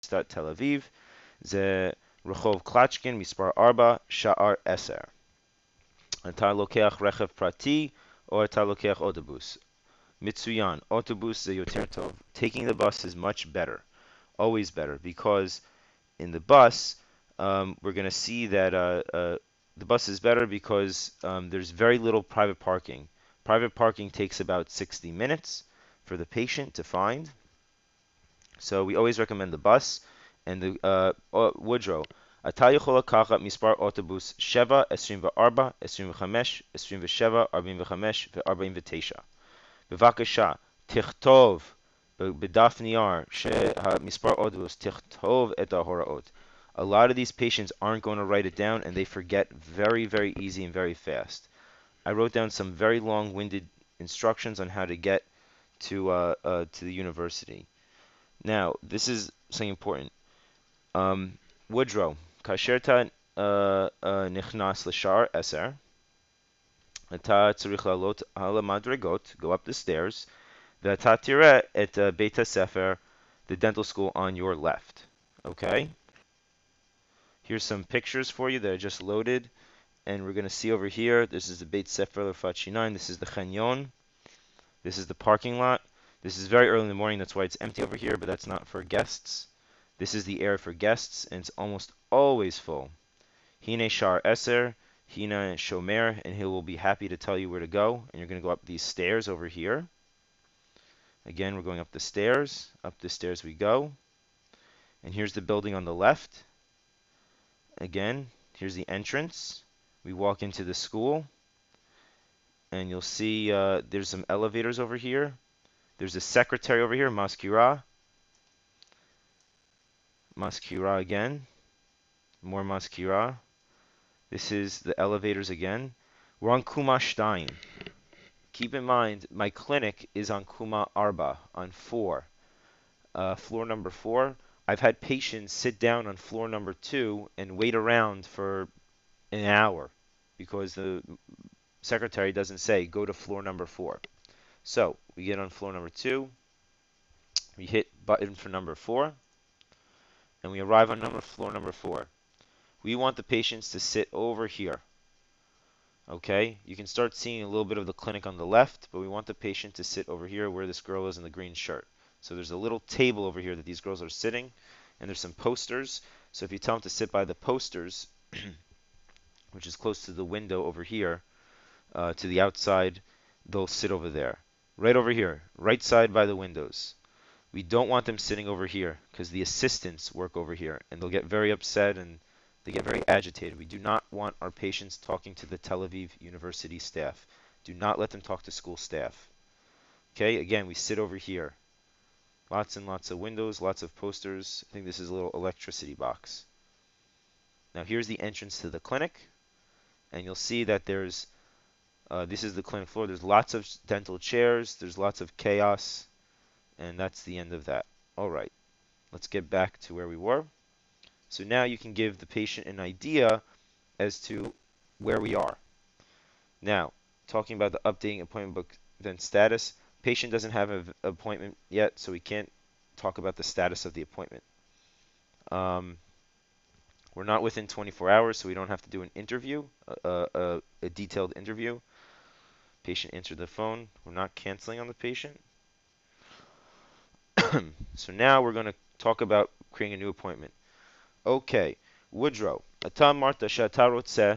באוניברסיטת תל אביב. זה רחוב קלצ'קין, מספר 4, שער 10. אתה לוקח רכב פרטי או אתה לוקח אוטובוס? מצוין, אוטובוס זה יותר טוב. Taking the bus is much better, always better, because in the bus, we're going to see that the bus is better because there's very little private parking. Private parking takes about 60 minutes for the patient to find. So we always recommend the bus. And the Woodrow, אתה יכול לקחת מספר אוטובוס 7, 24, 25, 27, 45 ו-49. בבקשה, תכתוב בדף נייר שהמספר אוטובוס, תכתוב את ההוראות. A lot of these patients aren't going to write it down and they forget very, very easy and very fast. I wrote down some very long-winded instructions on how to get to the university. Now, this is something important. Woodrow, כאשר אתה נכנס לשער 10, אתה צריך לעלות על המדרגות, go up the stairs, ואתה תראה את בית הספר, the dental school on your left. Okay? Here's some pictures for you that I just loaded. And we're going to see over here, this is the Beit Sefer L'Refat Shinayim, this is the Chanyon, this is the parking lot. This is very early in the morning, that's why it's empty over here, but that's not for guests. This is the area for guests, and it's almost always full. Hine Shar Eser, Hine Shomer, and he will be happy to tell you where to go. And you're going to go up these stairs over here. Again, we're going up the stairs. Up the stairs we go. And here's the building on the left. Again, here's the entrance. We walk into the school. And you'll see there's some elevators over here. There's a secretary over here, Maskira. Maskira again. More Maskira. This is the elevators again. We're on Kuma Stein. Keep in mind, my clinic is on Kuma Arba, on 4. Floor number 4. I've had patients sit down on floor number 2 and wait around for an hour because the secretary doesn't say, go to floor number 4. So, we get on floor number 2. We hit button for number 4. And we arrive on floor number 4. We want the patients to sit over here. Okay, you can start seeing a little bit of the clinic on the left, but we want the patient to sit over here where this girl is in the green shirt. So there's a little table over here that these girls are sitting, and there's some posters. So if you tell them to sit by the posters, which is close to the window over here, to the outside, they'll sit over there. Right over here, right side by the windows. We don't want them sitting over here because the assistants work over here, and they'll get very upset and they get very agitated. We do not want our patients talking to the Tel Aviv University staff. Do not let them talk to school staff. Okay, again, we sit over here. Lots and lots of windows, lots of posters. I think this is a little electricity box. Now here's the entrance to the clinic. And you'll see that there's, this is the clinic floor. There's lots of dental chairs. There's lots of chaos. And that's the end of that. All right, let's get back to where we were. So now you can give the patient an idea as to where we are. Now, talking about the updating appointment book event status, patient doesn't have an appointment yet, so we can't talk about the status of the appointment. We're not within 24 hours, so we don't have to do an interview, a detailed interview. Patient answered the phone. We're not canceling on the patient. So now we're going to talk about creating a new appointment. Okay, Woodrow, אתה אמרת שאתה רוצה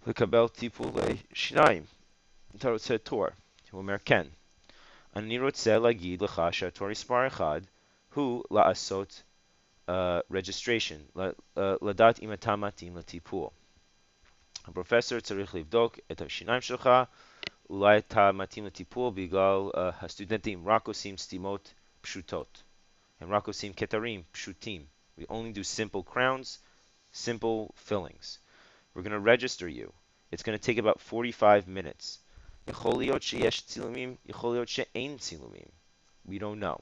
לקבל טיפולי שיניים. אתה רוצה תור. הוא אומר כן. אני רוצה להגיד לך שהתור מספר 1 הוא לעשות registration, לדעת אם אתה מתאים לטיפול. הפרופסור צריך לבדוק את השיניים שלך, אולי אתה מתאים לטיפול בגלל הסטודנטים רק עושים סתימות פשוטות. הם רק עושים כתרים פשוטים. We only do simple crowns, simple fillings. We're going to register you. It's going to take about 45 minutes. יכול להיות שיש צילומים, יכול להיות שאין צילומים. We don't know.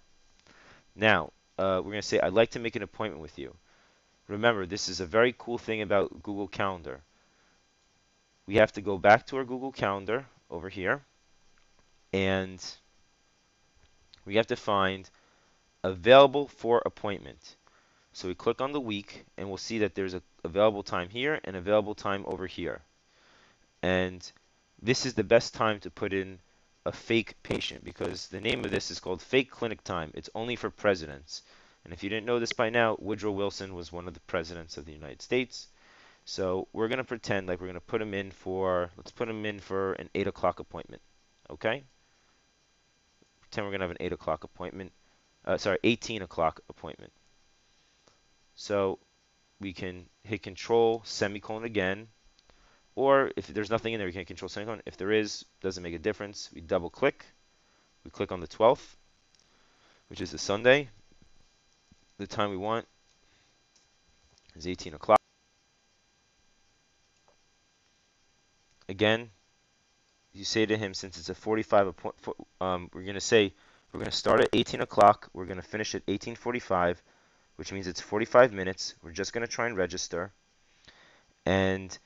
Now, we're going to say, I'd like to make an appointment with you. Remember, this is a very cool thing about Google Calendar. We have to go back to our Google Calendar over here, and we have to find available for appointment. So we click on the week, and we'll see that there's a available time here and available time over here. And this is the best time to put in a fake patient because the name of this is called fake clinic time. It's only for presidents. And if you didn't know this by now, Woodrow Wilson was one of the presidents of the United States. So we're going to pretend like we're going to put him in for, let's put him in for an 8 o'clock appointment. Okay? Pretend we're going to have an 8 o'clock appointment. Sorry, 18 o'clock appointment. So we can hit control, semicolon again. Or if there's nothing in there, we can control semicolon. If there is, doesn't make a difference. We double click. We click on the 12th, which is a Sunday. The time we want is 18 o'clock. Again, you say to him, since it's a 45 appointment, we're going to say we're going to start at 18 o'clock. We're going to finish at 18:45, which means it's 45 minutes. We're just going to try and register. And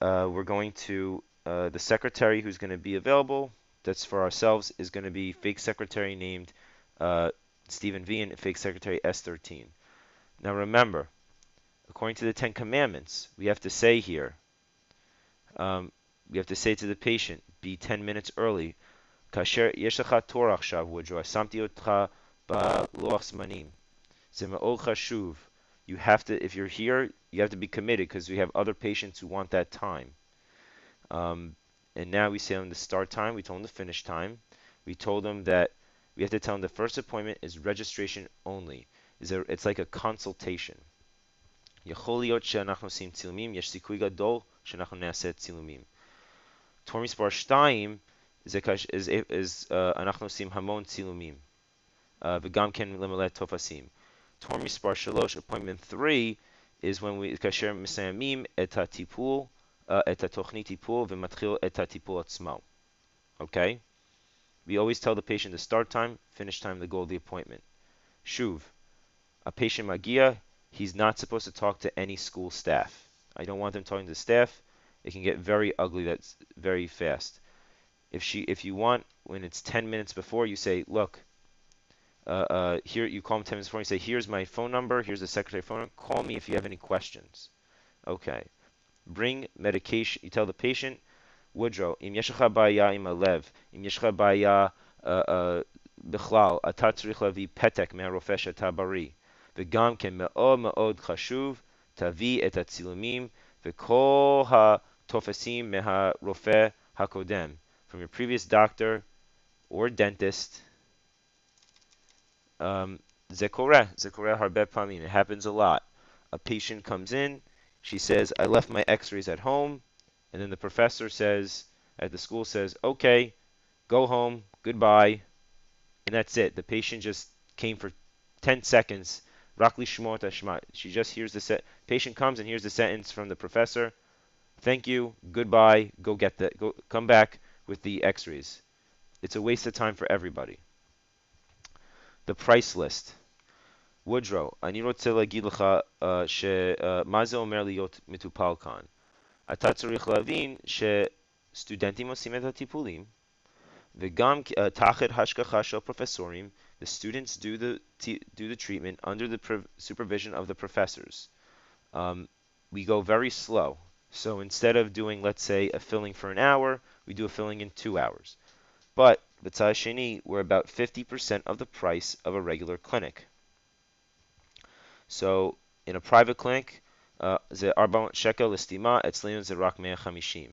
we're going to, the secretary who's going to be available, that's for ourselves, is going to be fake secretary named Stephen V and fake secretary S13. Now remember, according to the Ten Commandments, we have to say here, we have to say to the patient, be 10 minutes early. Kasher yesh lecha tor achshav, Woodrow, samti otcha b'loach zmanim. Ze me'od chashuv. You have to, if you're here, you have to be committed because we have other patients who want that time. And now we say on the start time, we told them the finish time. We told them that we have to tell them the first appointment is registration only. It's like a consultation. יכול להיות שאנחנו עושים צילומים, יש סיכוי גדול שאנחנו נעשה צילומים. תור מספר 2 אנחנו עושים המון צילומים, וגם כן למלא טופסים. תור מספר 3, appointment 3, is when we, כאשר מסיימים את הטיפול, את התוכנית טיפול ומתחיל את הטיפול עצמו. Okay? We always tell the patient the start time, finish time, the goal of the appointment. Shuv, a patient magia, he's not supposed to talk to any school staff. I don't want them talking to the staff. It can get very ugly. That's very fast. If you want, when it's 10 minutes before, you say, look, here you call him 10 minutes before. You say, here's my phone number. Here's the secretary phone number. Call me if you have any questions. Okay. Bring medication. You tell the patient, Woodrow, אם יש לך בעיה עם הלב, אם יש לך בעיה בכלל, אתה צריך להביא פתק מהרופא שאתה בריא. וגם כן מאוד מאוד חשוב, תביא את הצילומים וכל הטופסים מהרופא הקודם. From your previous doctor or dentist. זה קורה הרבה פעמים. It happens a lot. A patient comes in, she says, I left my x-rays at home, and then the professor says, at the school says, okay, go home, goodbye, and that's it. The patient just came for 10 seconds. Rakli shmota shma. She just hears the patient comes and hears the sentence from the professor. Thank you, goodbye, come back with the x-rays. It's a waste of time for everybody. The price list. Woodrow, אני רוצה להגיד לך מה זה אומר להיות מטופל כאן. אתה צריך להבין שסטודנטים עושים את הטיפולים, וגם תחת השגחה של פרופסורים, the students do the treatment under the supervision of the professors. We go very slow. So instead of doing, let's say, a filling for an hour, we do a filling in 2 hours. But, b'tzad sheni, we're about 50% of the price of a regular clinic. So, in a private clinic, זה 400 שקל לסתימה, אצלנו זה רק 150.